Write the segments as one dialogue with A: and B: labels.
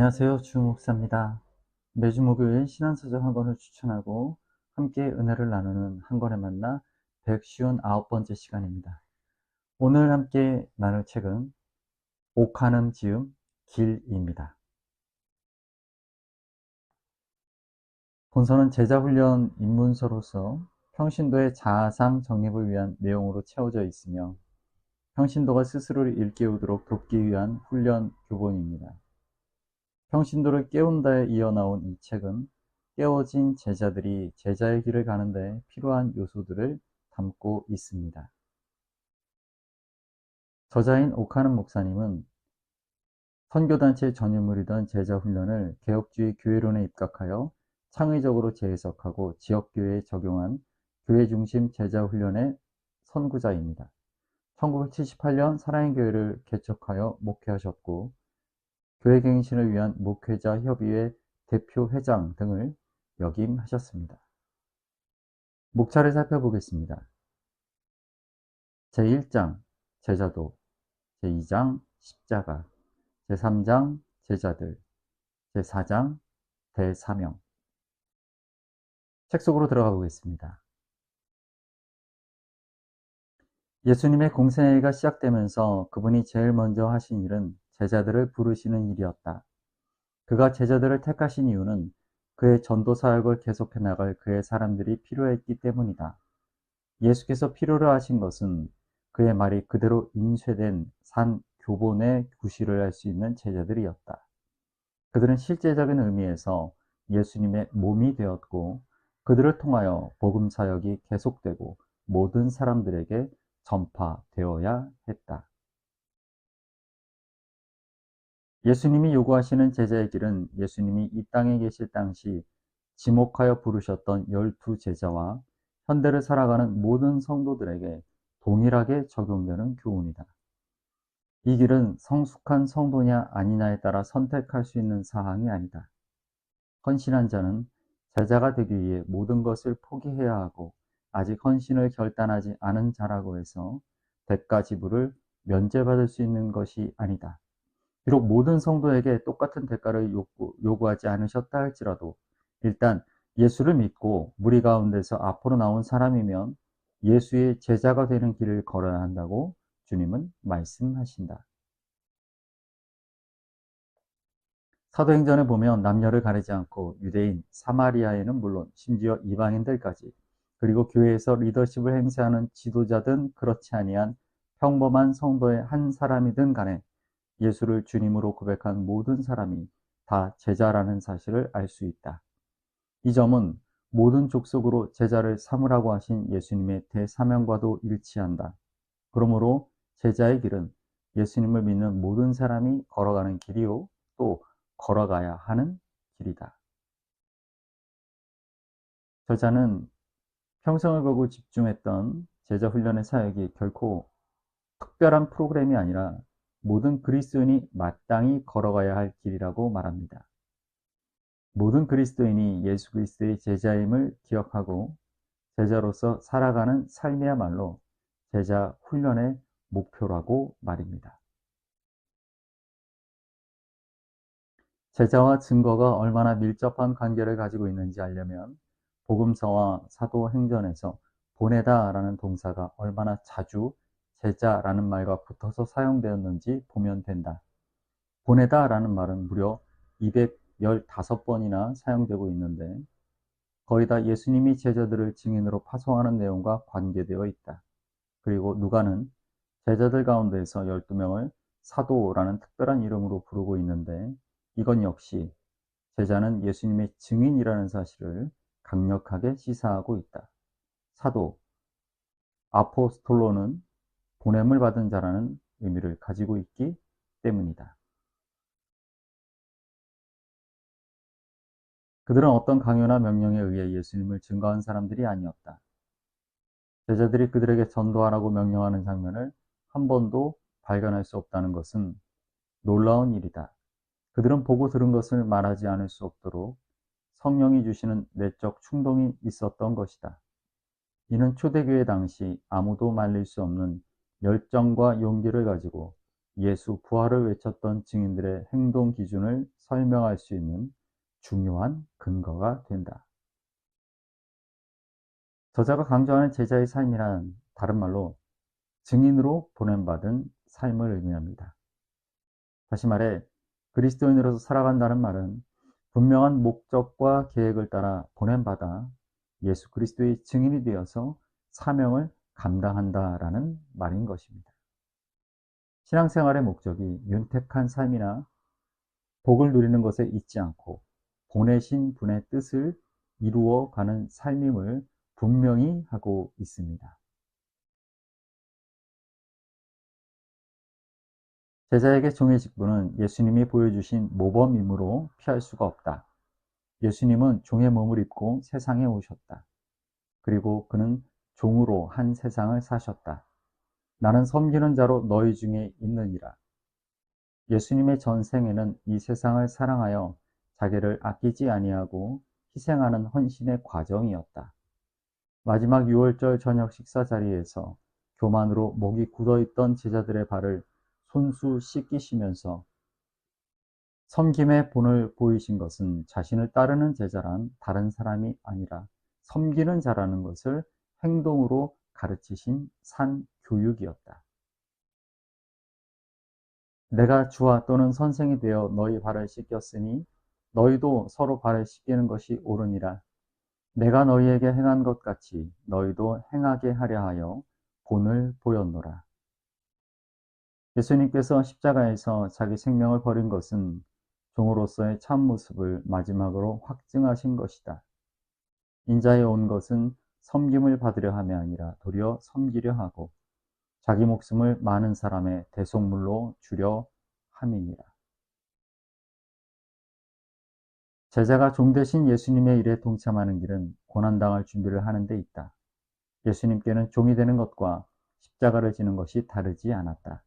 A: 안녕하세요. 주목사입니다. 매주 목요일 신앙서적 한 권을 추천하고 함께 은혜를 나누는 한 권에 만나 159번째 시간입니다. 오늘 함께 나눌 책은 옥하는 지음 길입니다. 본서는 제자훈련 입문서로서 평신도의 자아상 정립을 위한 내용으로 채워져 있으며 평신도가 스스로를 일깨우도록 돕기 위한 훈련 교본입니다. 평신도를 깨운다에 이어 나온 이 책은 깨어진 제자들이 제자의 길을 가는데 필요한 요소들을 담고 있습니다. 저자인 옥하는 목사님은 선교단체 전유물이던 제자훈련을 개혁주의 교회론에 입각하여 창의적으로 재해석하고 지역교회에 적용한 교회 중심 제자훈련의 선구자입니다. 1978년 사랑의 교회를 개척하여 목회하셨고 교회 갱신을 위한 목회자 협의회 대표 회장 등을 역임하셨습니다. 목차를 살펴보겠습니다. 제1장 제자도, 제2장 십자가, 제3장 제자들, 제4장 대사명. 책 속으로 들어가 보겠습니다. 예수님의 공생애가 시작되면서 그분이 제일 먼저 하신 일은 제자들을 부르시는 일이었다. 그가 제자들을 택하신 이유는 그의 전도 사역을 계속해 나갈 그의 사람들이 필요했기 때문이다. 예수께서 필요로 하신 것은 그의 말이 그대로 인쇄된 산 교본의 구실을 할 수 있는 제자들이었다. 그들은 실제적인 의미에서 예수님의 몸이 되었고 그들을 통하여 복음 사역이 계속되고 모든 사람들에게 전파되어야 했다. 예수님이 요구하시는 제자의 길은 예수님이 이 땅에 계실 당시 지목하여 부르셨던 12제자와 현대를 살아가는 모든 성도들에게 동일하게 적용되는 교훈이다. 이 길은 성숙한 성도냐 아니냐에 따라 선택할 수 있는 사항이 아니다. 헌신한 자는 제자가 되기 위해 모든 것을 포기해야 하고 아직 헌신을 결단하지 않은 자라고 해서 대가 지불을 면제받을 수 있는 것이 아니다. 비록 모든 성도에게 똑같은 대가를 요구하지 않으셨다 할지라도 일단 예수를 믿고 무리 가운데서 앞으로 나온 사람이면 예수의 제자가 되는 길을 걸어야 한다고 주님은 말씀하신다. 사도행전을 보면 남녀를 가리지 않고 유대인, 사마리아인은 물론 심지어 이방인들까지 그리고 교회에서 리더십을 행사하는 지도자든 그렇지 아니한 평범한 성도의 한 사람이든 간에 예수를 주님으로 고백한 모든 사람이 다 제자라는 사실을 알 수 있다. 이 점은 모든 족속으로 제자를 삼으라고 하신 예수님의 대사명과도 일치한다. 그러므로 제자의 길은 예수님을 믿는 모든 사람이 걸어가는 길이요, 또 걸어가야 하는 길이다. 저자는 평생을 걸고 집중했던 제자 훈련의 사역이 결코 특별한 프로그램이 아니라 모든 그리스도인이 마땅히 걸어가야 할 길이라고 말합니다. 모든 그리스도인이 예수 그리스도의 제자임을 기억하고 제자로서 살아가는 삶이야말로 제자 훈련의 목표라고 말입니다. 제자와 증거가 얼마나 밀접한 관계를 가지고 있는지 알려면 복음서와 사도행전에서 보내다라는 동사가 얼마나 자주 제자라는 말과 붙어서 사용되었는지 보면 된다. 보내다라는 말은 무려 215번이나 사용되고 있는데 거의 다 예수님이 제자들을 증인으로 파송하는 내용과 관계되어 있다. 그리고 누가는 제자들 가운데에서 12명을 사도라는 특별한 이름으로 부르고 있는데 이건 역시 제자는 예수님의 증인이라는 사실을 강력하게 시사하고 있다. 사도, 아포스톨로는 보냄을 받은 자라는 의미를 가지고 있기 때문이다. 그들은 어떤 강요나 명령에 의해 예수님을 증거한 사람들이 아니었다. 제자들이 그들에게 전도하라고 명령하는 장면을 한 번도 발견할 수 없다는 것은 놀라운 일이다. 그들은 보고 들은 것을 말하지 않을 수 없도록 성령이 주시는 내적 충동이 있었던 것이다. 이는 초대교회 당시 아무도 말릴 수 없는 열정과 용기를 가지고 예수 부활을 외쳤던 증인들의 행동 기준을 설명할 수 있는 중요한 근거가 된다. 저자가 강조하는 제자의 삶이란 다른 말로 증인으로 보냄받은 삶을 의미합니다. 다시 말해 그리스도인으로서 살아간다는 말은 분명한 목적과 계획을 따라 보냄받아 예수 그리스도의 증인이 되어서 사명을 감당한다라는 말인 것입니다. 신앙생활의 목적이 윤택한 삶이나 복을 누리는 것에 있지 않고 보내신 분의 뜻을 이루어가는 삶임을 분명히 하고 있습니다. 제자에게 종의 직분은 예수님이 보여주신 모범이므로 피할 수가 없다. 예수님은 종의 몸을 입고 세상에 오셨다. 그리고 그는 종으로 한 세상을 사셨다. 나는 섬기는 자로 너희 중에 있느니라. 예수님의 전생에는 이 세상을 사랑하여 자기를 아끼지 아니하고 희생하는 헌신의 과정이었다. 마지막 6월절 저녁 식사 자리에서 교만으로 목이 굳어있던 제자들의 발을 손수 씻기시면서 섬김의 본을 보이신 것은 자신을 따르는 제자란 다른 사람이 아니라 섬기는 자라는 것을 행동으로 가르치신 산 교육이었다. 내가 주와 또는 선생이 되어 너희 발을 씻겼으니 너희도 서로 발을 씻기는 것이 옳으니라. 내가 너희에게 행한 것 같이 너희도 행하게 하려 하여 본을 보였노라. 예수님께서 십자가에서 자기 생명을 버린 것은 종으로서의 참모습을 마지막으로 확증하신 것이다. 인자에 온 것은 섬김을 받으려 함이 아니라 도리어 섬기려 하고 자기 목숨을 많은 사람의 대속물로 주려 함이니라. 제자가 종 대신 예수님의 일에 동참하는 길은 고난당할 준비를 하는 데 있다. 예수님께는 종이 되는 것과 십자가를 지는 것이 다르지 않았다.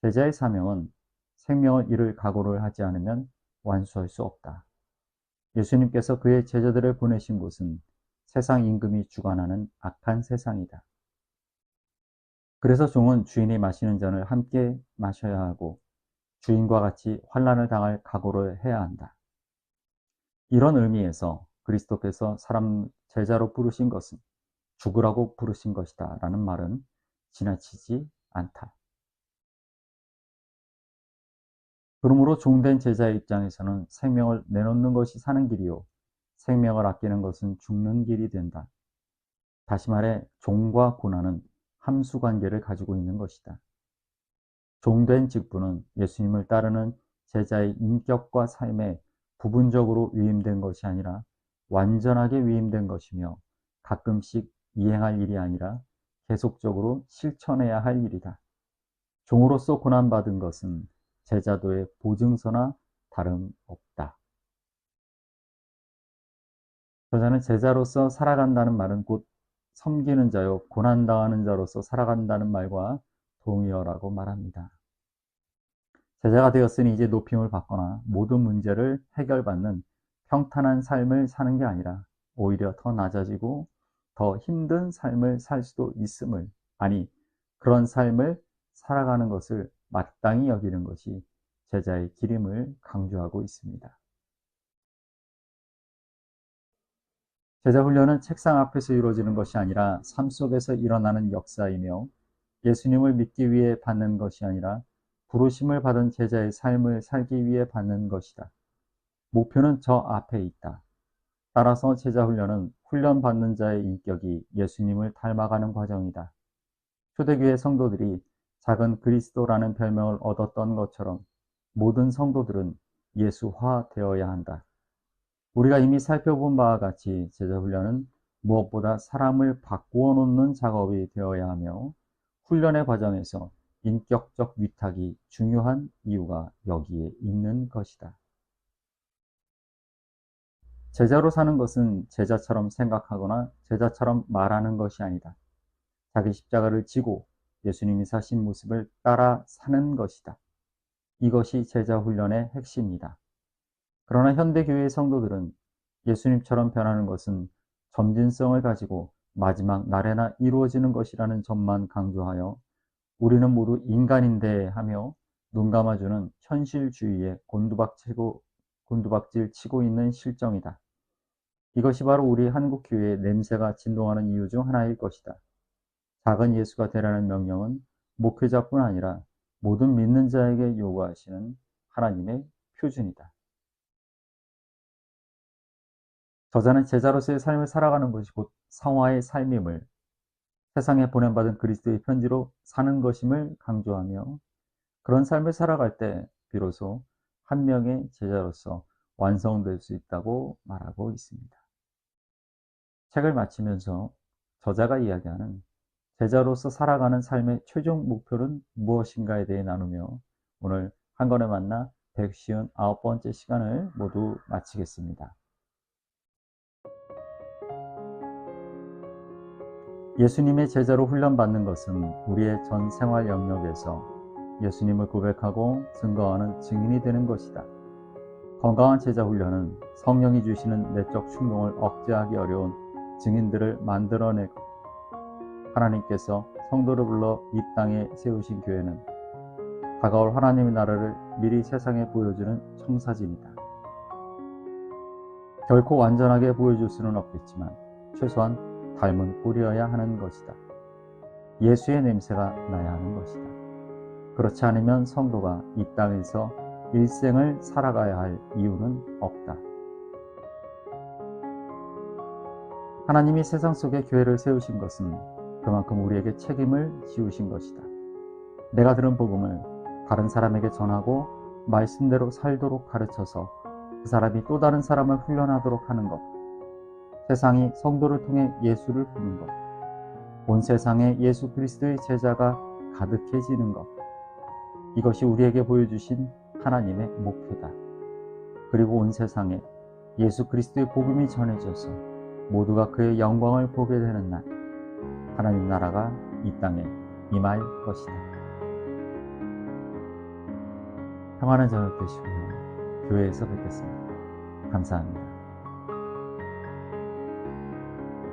A: 제자의 사명은 생명을 잃을 각오를 하지 않으면 완수할 수 없다. 예수님께서 그의 제자들을 보내신 곳은 세상 임금이 주관하는 악한 세상이다. 그래서 종은 주인이 마시는 잔을 함께 마셔야 하고 주인과 같이 환난을 당할 각오를 해야 한다. 이런 의미에서 그리스도께서 사람 제자로 부르신 것은 죽으라고 부르신 것이다 라는 말은 지나치지 않다. 그러므로 종된 제자의 입장에서는 생명을 내놓는 것이 사는 길이요 생명을 아끼는 것은 죽는 길이 된다. 다시 말해 종과 고난은 함수 관계를 가지고 있는 것이다. 종된 직분은 예수님을 따르는 제자의 인격과 삶에 부분적으로 위임된 것이 아니라 완전하게 위임된 것이며 가끔씩 이행할 일이 아니라 계속적으로 실천해야 할 일이다. 종으로서 고난받은 것은 제자도의 보증서나 다름없다. 저자는 제자로서 살아간다는 말은 곧 섬기는 자요 고난당하는 자로서 살아간다는 말과 동의어라고 말합니다. 제자가 되었으니 이제 높임을 받거나 모든 문제를 해결받는 평탄한 삶을 사는 게 아니라 오히려 더 낮아지고 더 힘든 삶을 살 수도 있음을, 아니 그런 삶을 살아가는 것을 마땅히 여기는 것이 제자의 길임을 강조하고 있습니다. 제자 훈련은 책상 앞에서 이루어지는 것이 아니라 삶 속에서 일어나는 역사이며 예수님을 믿기 위해 받는 것이 아니라 부르심을 받은 제자의 삶을 살기 위해 받는 것이다. 목표는 저 앞에 있다. 따라서 제자 훈련은 훈련받는 자의 인격이 예수님을 닮아가는 과정이다. 초대교회 성도들이 작은 그리스도라는 별명을 얻었던 것처럼 모든 성도들은 예수화 되어야 한다. 우리가 이미 살펴본 바와 같이 제자 훈련은 무엇보다 사람을 바꾸어 놓는 작업이 되어야 하며 훈련의 과정에서 인격적 위탁이 중요한 이유가 여기에 있는 것이다. 제자로 사는 것은 제자처럼 생각하거나 제자처럼 말하는 것이 아니다. 자기 십자가를 지고 예수님이 사신 모습을 따라 사는 것이다. 이것이 제자 훈련의 핵심이다. 그러나 현대교회의 성도들은 예수님처럼 변하는 것은 점진성을 가지고 마지막 날에나 이루어지는 것이라는 점만 강조하여 우리는 모두 인간인데 하며 눈 감아주는 현실주의에 곤두박질 치고 있는 실정이다. 이것이 바로 우리 한국교회의 냄새가 진동하는 이유 중 하나일 것이다. 작은 예수가 되라는 명령은 목회자뿐 아니라 모든 믿는 자에게 요구하시는 하나님의 표준이다. 저자는 제자로서의 삶을 살아가는 것이 곧 성화의 삶임을, 세상에 보냄받은 그리스도의 편지로 사는 것임을 강조하며, 그런 삶을 살아갈 때 비로소 한 명의 제자로서 완성될 수 있다고 말하고 있습니다. 책을 마치면서 저자가 이야기하는 제자로서 살아가는 삶의 최종 목표는 무엇인가에 대해 나누며 오늘 한 권에 만나 159번째 시간을 모두 마치겠습니다. 예수님의 제자로 훈련받는 것은 우리의 전 생활 영역에서 예수님을 고백하고 증거하는 증인이 되는 것이다. 건강한 제자 훈련은 성령이 주시는 내적 충동을 억제하기 어려운 증인들을 만들어내고, 하나님께서 성도를 불러 이 땅에 세우신 교회는 다가올 하나님의 나라를 미리 세상에 보여주는 청사진이다. 결코 완전하게 보여줄 수는 없겠지만 최소한 닮은 꼴이어야 하는 것이다. 예수의 냄새가 나야 하는 것이다. 그렇지 않으면 성도가 이 땅에서 일생을 살아가야 할 이유는 없다. 하나님이 세상 속에 교회를 세우신 것은 그만큼 우리에게 책임을 지우신 것이다. 내가 들은 복음을 다른 사람에게 전하고 말씀대로 살도록 가르쳐서 그 사람이 또 다른 사람을 훈련하도록 하는 것, 세상이 성도를 통해 예수를 보는 것, 온 세상에 예수 그리스도의 제자가 가득해지는 것, 이것이 우리에게 보여주신 하나님의 목표다. 그리고 온 세상에 예수 그리스도의 복음이 전해져서 모두가 그의 영광을 보게 되는 날, 하나님 나라가 이 땅에 임할 것이다. 평안한 저녁 되시고요. 교회에서 뵙겠습니다. 감사합니다.